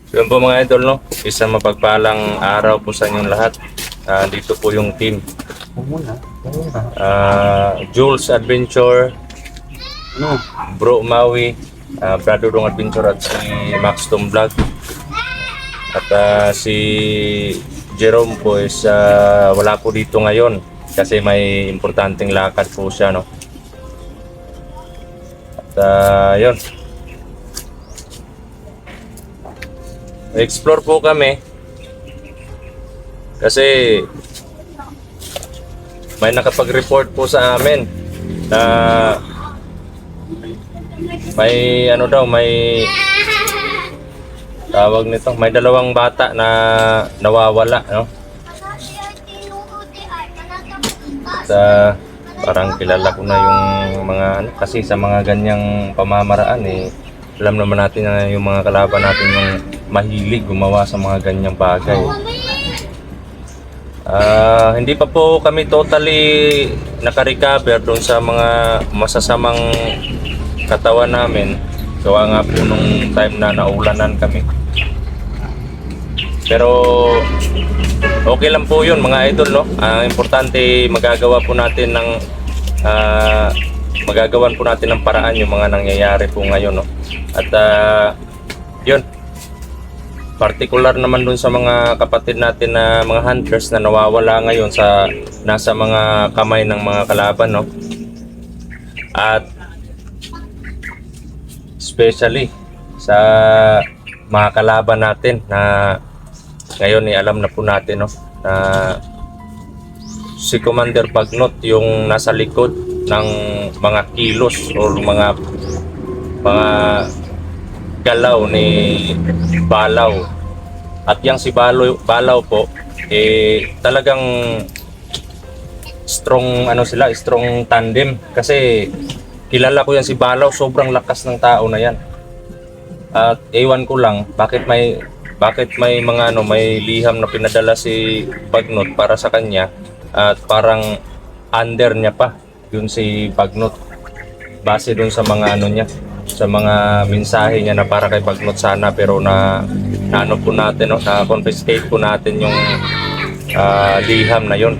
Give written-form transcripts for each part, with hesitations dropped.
So yun po mga idol, no? Isang mapagpalang araw po sa inyong lahat. Dito po yung team. Jules Adventure, Ano? Bro Maui, Brother Dong Adventure at si Max Tom Vlog. At si Jerome po is wala po dito ngayon kasi may importanteng lakad po siya, no? At yun. Explore po kami kasi may nakapag-report po sa amin na may ano daw, may tawag nito, may dalawang bata na nawawala, no? At parang kilala ko na yung mga ano, kasi sa mga ganyang pamamaraan alam naman natin na yung mga kalaban natin yung mahilig gumawa sa mga ganyang bagay. Hindi pa po kami totally naka-recover doon sa mga masasamang katawan namin. Gawa nga po nung time na naulanan kami. Pero okay lang po yun mga idol, no? Ang importante magagawa po natin ng magagawan po natin ng paraan yung mga nangyayari po ngayon, no? At yun, particular naman dun sa mga kapatid natin na mga hunters na nawawala ngayon sa nasa mga kamay ng mga kalaban, no? At especially sa mga kalaban natin na ngayon alam na po natin, no, na si Commander Bagnot yung nasa likod ng mga kilos o mga galaw ni Balaw. At yang si Balaw po talagang strong strong tandem kasi kilala ko yan si Balaw, sobrang lakas ng tao na yan. At ewan ko lang bakit may mga may liham na pinadala si Bagnot para sa kanya at parang under niya pa yun si Bagnot base dun sa mga niya, sa mga mensahe niya na para kay Bagnot sana, pero na po natin, no, na confiscate po natin yung liham na yun.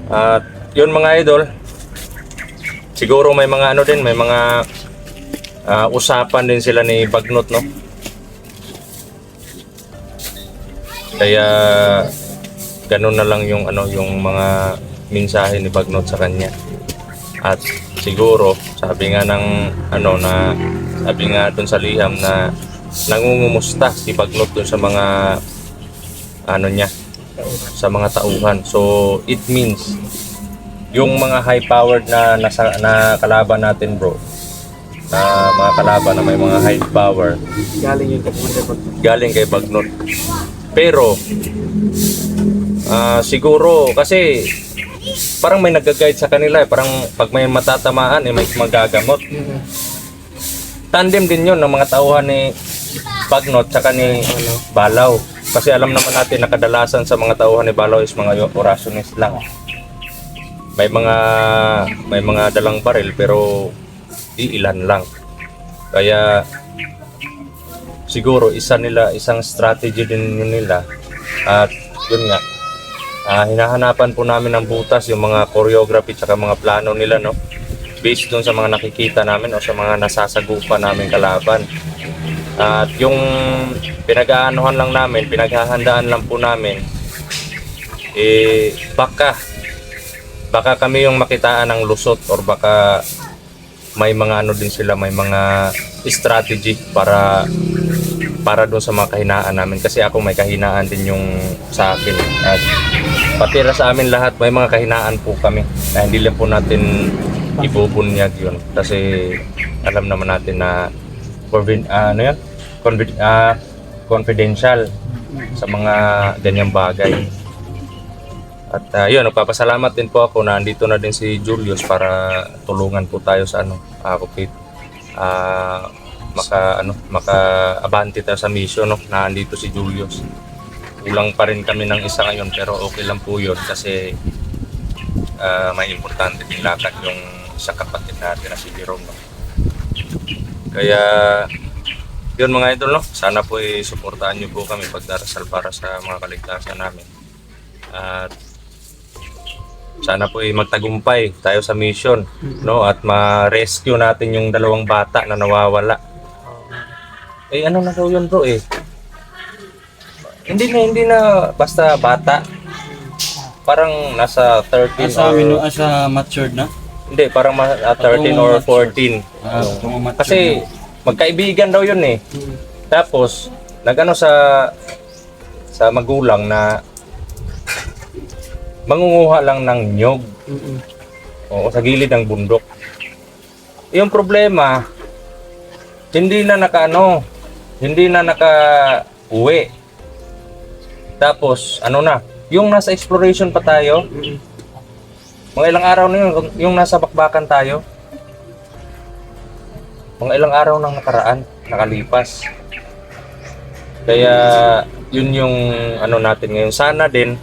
At yun mga idol, siguro may mga may mga usapan din sila ni Bagnot, no? Kaya ganun na lang yung yung mga mensahe ni Bagnot sa kanya. At siguro sabi nga ng sabi nga dun sa liham na nangungumusta si Bagnot dun sa mga niya, sa mga tauhan. So it means yung mga high powered na kalaban natin, bro, na mga kalaban na may mga high power, galing kay Bagnot. Pero siguro kasi parang may nag-guide sa kanila, parang pag may matatamaan may magagamot. Tandem din yun ng mga tauhan ni Bagnot tsaka ni Balaw, kasi alam naman natin na kadalasan sa mga tauhan ni Balaw is mga orationist lang. May mga dalang baril pero ilan lang. Kaya siguro isang strategy din nila. At yun nga, hinahanapan po namin ng butas yung mga choreography tsaka mga plano nila, no, based dun sa mga nakikita namin o sa mga nasasagupan namin kalaban. At yung pinag-aanuhan lang namin, pinaghahandaan lang po namin, baka kami yung makitaan ng lusot, or baka may mga din sila, may mga strategy para doon sa mga kahinaan namin, kasi ako may kahinaan din yung sa akin. At pati sa amin lahat may mga kahinaan po kami na hindi lang po natin ibubunyag yun, kasi alam naman natin na confidential sa mga ganyang bagay. At yun, nagpapasalamat din po ako na andito na din si Julius para tulungan po tayo sa maka-abante tayo sa mission, no, na andito si Julius. Kulang pa rin kami ng isa ngayon, pero okay lang po yun kasi may importante din lakad yung sa kapatid natin na si Jerome, no? Kaya Yun mga idol, no? Sana po suportahan niyo po kami pagdarasal para sa mga kaligtasan namin. At sana po magtagumpay tayo sa mission, no? At ma-rescue natin yung dalawang bata na nawawala. Ano na daw yun bro Hindi na basta bata. Parang nasa 13 Sa or... amin, matured na? Hindi, parang 13 or 14. Kasi magkaibigan daw yun eh. Tapos, nagano sa magulang na mangunguha lang ng nyog. Oo, sa gilid ng bundok. Yung problema, hindi na naka-uwi. Tapos, yung nasa exploration pa tayo, mga ilang araw na yun, yung nasa bakbakan tayo, mga ilang araw nang nakalipas. Kaya, yun yung natin ngayon. Sana din,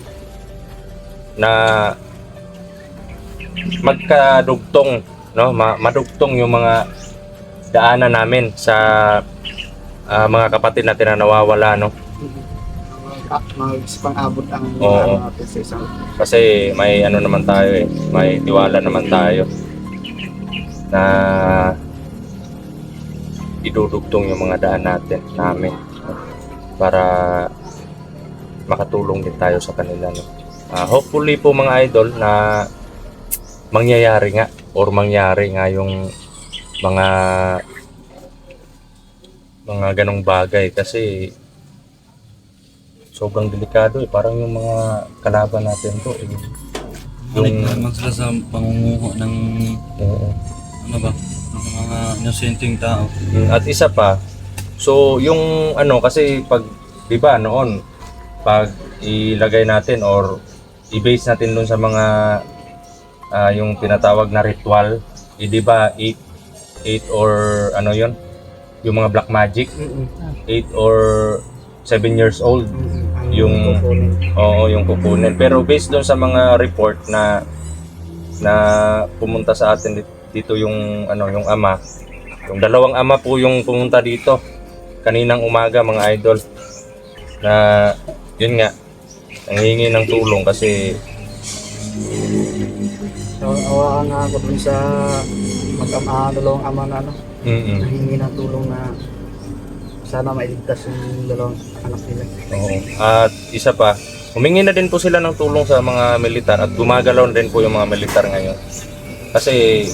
na magkadugtong, no? Madugtong yung mga daanan namin sa mga kapatid natin na nawawala, no? Pang-abot ang Oo. natin sa isang Kasi may naman tayo may tiwala naman tayo na idudugtong yung mga daan namin para makatulong din tayo sa kanila, no? Hopefully po mga idol na mangyari nga yung mga ganong bagay kasi sobrang delikado parang yung mga kalaban natin to Balik naman sila sa pangunguho ng Oo. ng mga inosenteng tao. At isa pa, so yung kasi pag, di ba noon, pag ilagay natin or i-base natin dun sa mga yung tinatawag na ritual, di ba 8 or yun, yung mga black magic, 8 or 7 years old, yung kukunin. Pero based doon sa mga report na pumunta sa atin dito yung yung ama, yung dalawang ama po yung pumunta dito kaninang umaga mga idol, na yun nga nanghihingi ng tulong kasi awaan nga ako dun sa dalawang ama na nahingi ng tulong na sana mailigtas yung dalawang anak nila. Oo. At isa pa, humingi na din po sila ng tulong sa mga militar at gumagalaw din po yung mga militar ngayon. Kasi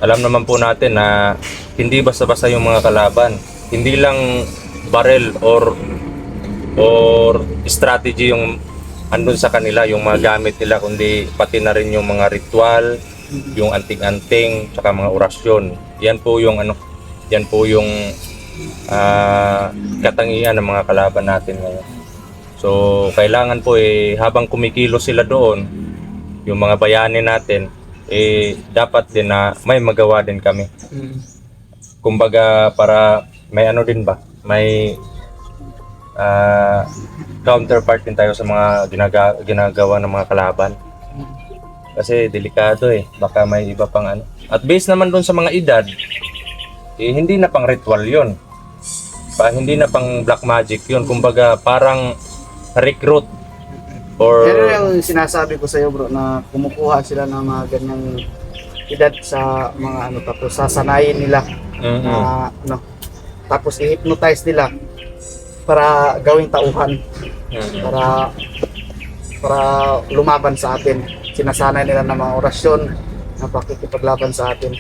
alam naman po natin na hindi basta-basta yung mga kalaban. Hindi lang barrel or strategy yung andun sa kanila, yung mga gamit nila, kundi pati na rin yung mga ritual, yung anting-anting, tsaka mga orasyon. Yan po yung katangian ng mga kalaban natin ngayon. So, kailangan po habang kumikilos sila doon, yung mga bayani natin, dapat din na may magawa din kami. Kumbaga, para may din ba? May counterpart din tayo sa mga ginagawa ng mga kalaban. Kasi delikado baka may iba pang At based naman doon sa mga edad, hindi na pang ritual yun. Hindi na pang black magic yun. Kumbaga parang recruit or... Pero yung sinasabi ko sa iyo bro, na kumukuha sila ng mga ganyang edad sa mga tapos sasanayin nila na tapos i-hypnotize nila para gawing tauhan, para lumaban sa atin. Sinasanay nila ng mga orasyon na pakikipaglaban sa atin.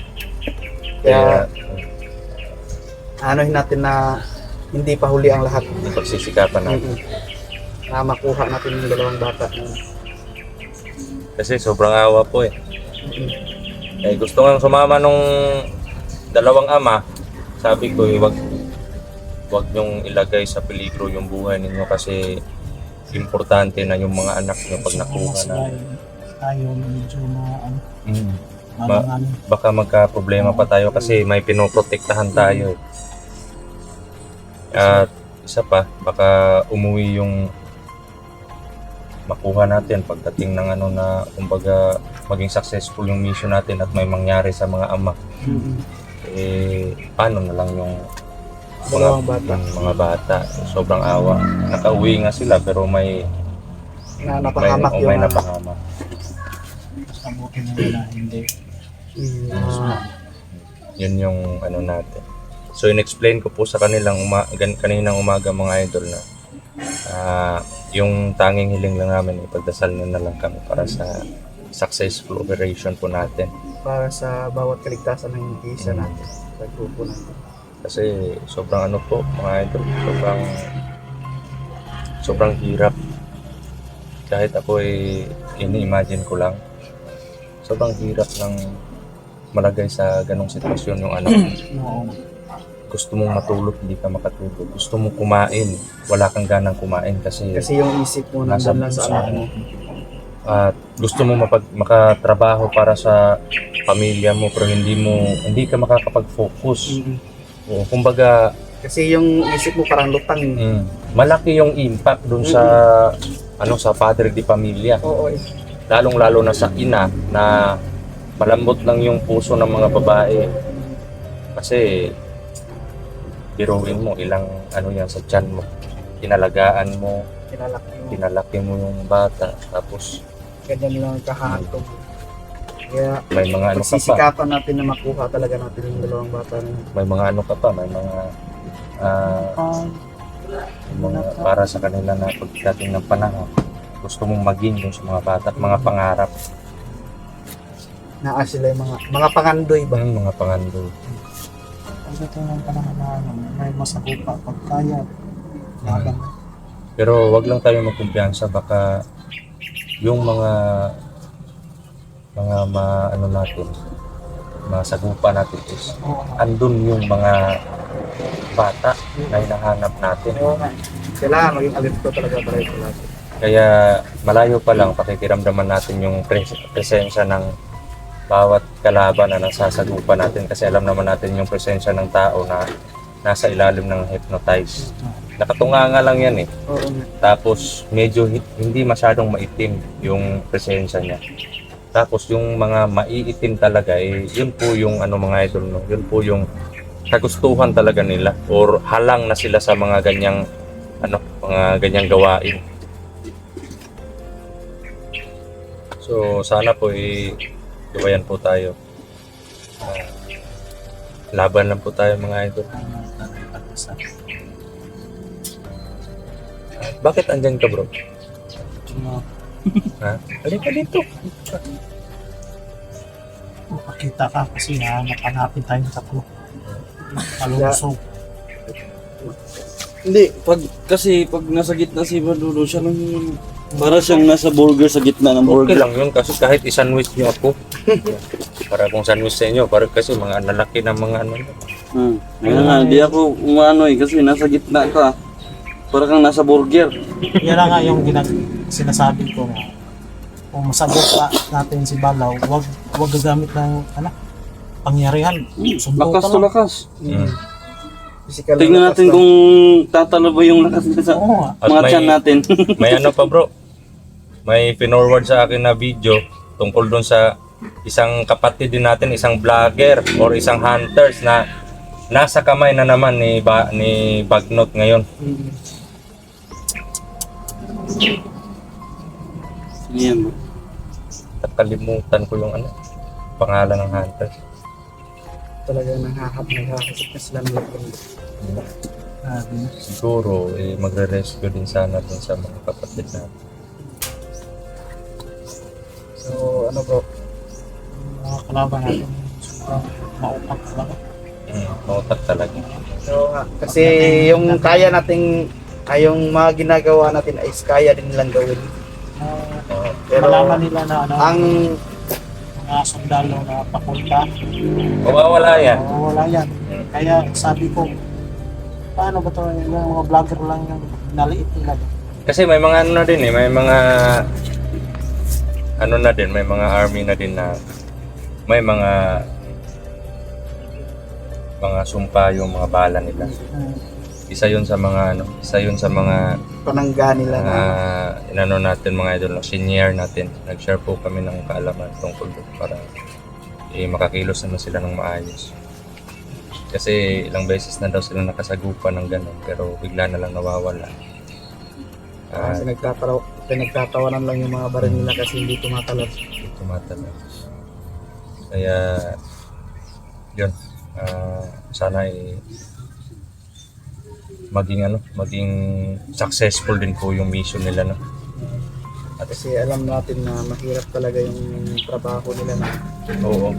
Kaya natin na hindi pa huli ang lahat. Pagsisikapan natin. Na makuha natin yung dalawang bata. Kasi sobrang awa po gusto nga sumama nung dalawang ama. Sabi ko wag nyong ilagay sa peligro yung buhay ninyo kasi importante na yung mga anak nyo pag nakuha na. Tayo medyo Baka magka-problema pa tayo kasi may pinoprotektahan tayo. At isa pa, baka umuwi yung makuha natin pagdating ng na kumbaga maging successful yung mission natin at may mangyari sa mga ama. Paano na lang yung Dalawang bata. Mga bata. Sobrang awa. Nakauwi nga sila pero may Na napahamak may yung napahamak. Basta buti na nila hindi. Yun yung ano natin. So in-explain ko po sa kanilang kaninang umaga mga idol na yung tanging hiling lang namin ipagdasal na lang kami para sa successful operation po natin. para sa bawat kaligtasan ng isa natin sa grupo natin. Kasi sobrang ano po mga idol, sobrang hirap. Kahit ako ini-imagine ko lang, sobrang hirap ng malagay sa ganong sitwasyon yung anak mo. Oo. Gusto mong matulog, hindi ka makatulog. Gusto mong kumain, wala kang ganang kumain kasi Kasi yung isip mo nandun lang sa anak mo. at gusto mo makatrabaho para sa pamilya mo pero hindi ka makakapag-focus. O kumbaga Kasi yung isip mo parang lutang. malaki yung impact dun sa sa padre di pamilya. Oo. Lalong-lalo na sa ina na malambot lang yung puso ng mga babae. Kasi biruin mo ilang yan sa tiyan mo. Kinalagaan mo, pinalaki mo yung bata tapos Ganyan lang kahantong. Kaya may mga ano ka pa. pagsisikapan natin na makuha talaga natin yung dalawang bata na yun. May mga ano ka pa, may mga para sa kanila na pagdating ng panahon gusto mong maging yung sa mga bata at mga pangarap Naa sila yung mga pangandoy ba? mga pangandoy. Pagdating ng panahon na may masagupa pag kaya. Laban. Pero wag lang tayo magkumpiyansa, baka yung mga natin masagupa natin is andun yung mga bata na hinahanap natin. Oo nga. Kailangan maging alerto talaga tayo lagi. Kaya malayo pa lang pakikiramdaman natin yung presensya ng bawat kalaban na nasasagupa natin kasi alam naman natin yung presensya ng tao na nasa ilalim ng hypnotize. Nakatunganga lang yan Oo nga. Tapos medyo hindi masyadong maitim yung presensya niya. Tapos yung mga maiitim talaga yun po yung mga idol no. Yun po yung kagustuhan talaga nila or halang na sila sa mga ganyang gawain. So sana po gawayan po tayo. Laban lang po tayo mga idol. Bakit andyan ka bro? Ha? Halika dito. Makita ka kasi hanapin tayong tatlo. Kalusog. Hindi, pag nasa gitna si Madulo, siya lang yun. Para siyang nasa burger sa gitna ng Okay burger. lang yun kasi kahit i-sandwich niyo ako. Para kung sandwich sa inyo, para kasi mga lalaki ng mga Kaya nga, di ako umano kasi nasa gitna ka. Para kang nasa burger. Yan lang nga yung sinasabi ko na kung masagupa natin si Balaw, wag gagamit ng pangyarihan. Sundo Lakas ka to lang. lakas. Physical Tingnan na natin lakas kung tatalo ba yung lakas nila sa Oo nga. At mga may- tiyan natin. May pa bro. May pinorward sa akin na video tungkol doon sa isang kapatid din natin, isang vlogger or isang hunters na nasa kamay na naman ni Bagnot ngayon. Yan. Nakalimutan ko yung pangalan ng hunter. talaga naghahasik na sila ng laban. Siguro magre-rescue din sana dun sa mga kapatid natin. So bro, Mga kalaban natin, sobrang maupak talaga. Mautak talaga. so kasi yung kaya nating yung mga ginagawa natin ay kaya din nilang gawin. Pero Malaman nila na ang mga sundalo na papunta, Mawawala yan. wala yan. Kaya sabi ko, paano ba ito yung mga vlogger lang yung naliit nila. Kasi may mga na din may mga may mga army na din na may mga sumpa yung mga bala nila. Isa yun sa mga panangga nila na natin mga idol, senior natin. Nag-share po kami ng kaalaman tungkol doon para makakilos naman sila ng maayos. Kasi ilang beses na daw sila nakasagupan ng ganun pero bigla na lang nawawala. Kasi pinagtatawanan lang yung mga baril nila kasi hindi tumatalab. Tumatala. Kaya yun, sana ay maging successful din po yung mission nila, no. Kasi alam natin na mahirap talaga yung trabaho nila na Oo.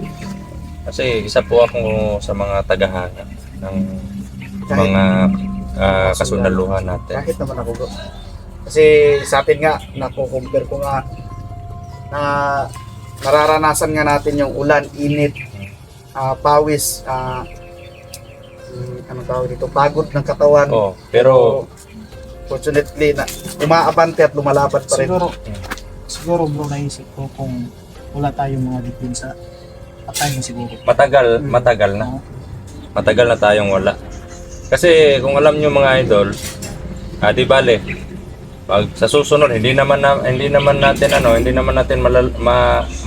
Kasi isa po ako sa mga tagahanga ng mga kasundaluhan natin. kahit naman ako bro. Kasi sa atin nga, nakukumpare ko nga na nararanasan nga natin yung ulan, init, pawis, anong tawag dito, pagod ng katawan. Oh, pero Fortunately, na umaabante at lumalaban pa rin. Siguro bro, naisip ko kung wala tayong mga depensa, patay na siguro. matagal na. Matagal na tayong wala. Kasi kung alam nyo mga idol, di bale, pag sa susunod hindi naman natin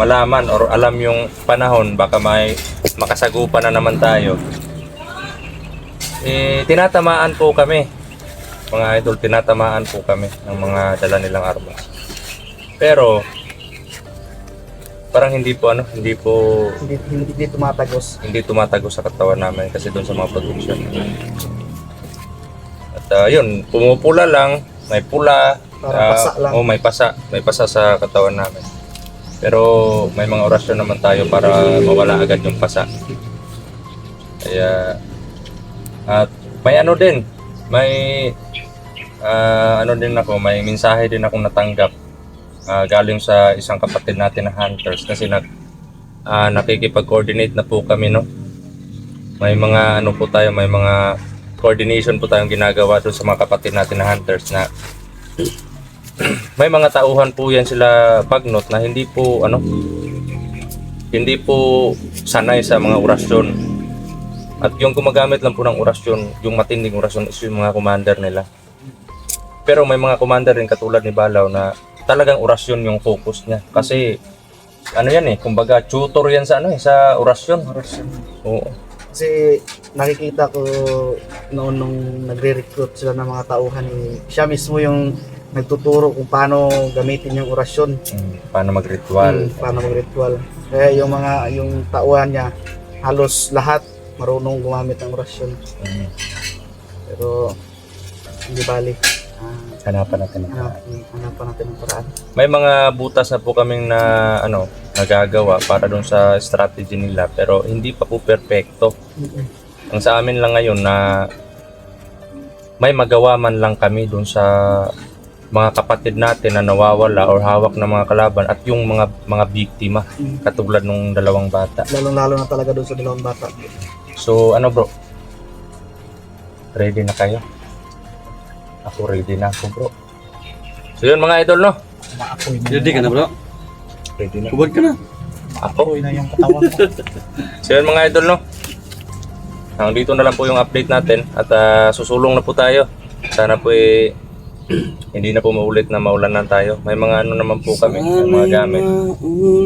malaman or alam yung panahon, baka may makasagupan na naman tayo. Tinatamaan po kami. Mga idol, tinatamaan po kami ng mga dala nilang armas. Pero parang hindi Hindi tumatagos. hindi tumatagos sa katawan namin kasi doon sa mga protection. At yun, pumupula lang, may pula, Parang pasa lang. may pasa sa katawan namin. Pero may mga orasyon naman tayo para mawala agad yung pasa. Kaya at may may mensahe din akong natanggap galing sa isang kapatid natin na hunters kasi nakikipag-coordinate na po kami, no. May mga may mga coordination po tayong ginagawa doon sa mga kapatid natin na hunters na may mga tauhan po yan sila Bagnot na hindi po sanay sa mga orasyon. At yung gumagamit lang po ng orasyon, yung matinding orasyon is yung mga commander nila. Pero may mga commander rin katulad ni Balaw na talagang orasyon yung focus niya. Kasi kumbaga tutor yan sa sa orasyon. Oo. Kasi nakikita ko noon nung nagre-recruit sila ng mga tauhan, siya mismo yung nagtuturo kung paano gamitin yung orasyon. Paano mag-ritual. Paano mag-ritual. Kaya yung tauhan niya, halos lahat marunong gumamit ng orasyon. Pero hindi bali. Hanapan natin. Hanapan natin ang paraan. May mga butas na po kaming nagagawa para doon sa strategy nila pero hindi pa po perfecto. Ang sa amin lang ngayon na may magawa man lang kami doon sa mga kapatid natin na nawawala or hawak ng mga kalaban at yung mga biktima katulad nung dalawang bata. Lalo na talaga doon sa dalawang bata. So bro? Ready na kayo? Ako ready na ako, bro. So yun mga idol, no? Ready ka na, bro? Ready na. Hubad ka na. Ako. Na yung katawan ko. So yun mga idol, no? Dito na lang po yung update natin at susulong na po tayo. Sana po hindi na po maulit na maulanan tayo. May mga naman po kami, may mga gamit.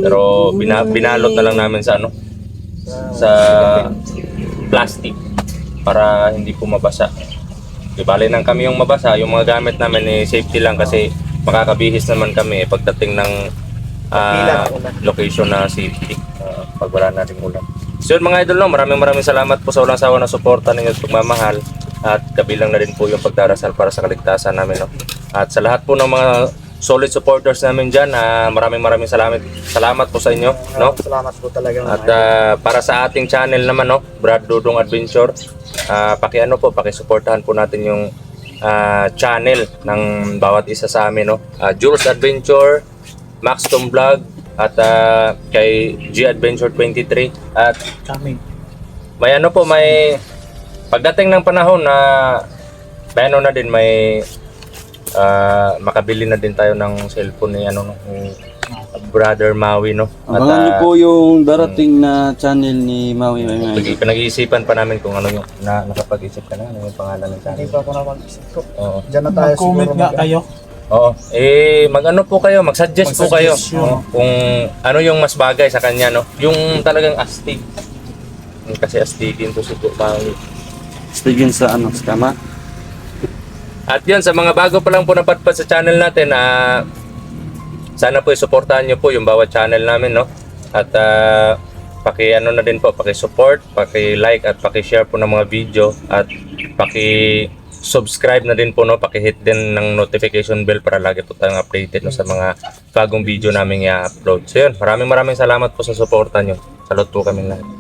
Pero binalot na lang namin sa sa plastic para hindi po mabasa. Bale nang kami yung mabasa, yung mga gamit namin safety lang kasi makakabihis naman kami pagdating ng location na safety pag wala na rin ulan. So yun mga idol, no, maraming salamat po sa walang sawa na suporta ninyo at pagmamahal at kabilang na rin po yung pagdarasal para sa kaligtasan namin, no. At sa lahat po ng mga solid supporters namin dyan, maraming salamat po sa inyo, no. Salamat po talaga. At para sa ating channel naman, no, Brad Dudong Adventure, pakisuportahan po natin yung channel ng bawat isa sa amin, no. Jules Adventure, Max Tom Vlog at kay G Adventure 23 at Kami. may pagdating ng panahon na may makabili na din tayo ng cellphone ni Brother Maui, no. Abangan niyo po yung darating na channel ni Maui. Pinag-iisipan pa namin kung ano yung nakapag-isip ka na ano yung pangalan ng channel. Hindi pa ako nakapag-isip ko. Oo. Diyan na tayo Mag-comment siguro. nga kayo. Oo. Po kayo, mag-suggest po kayo. Mag-suggest yun. Kung ano yung mas bagay sa kanya, no. Yung talagang astig Kasi astigin to sugo pangit. Stigin sa ano, sa kama. At yun, sa mga bago pa lang po napadpad sa channel natin, sana po isuportahan nyo po yung bawat channel namin, no? At paki-ano na din po, paki-support, paki-like at paki-share po ng mga video at paki-subscribe na din po, no? Paki-hit din ng notification bell para lagi po tayong updated, no, sa mga bagong video namin i-upload. So yun, maraming salamat po sa suporta nyo. Salute po kami lahat.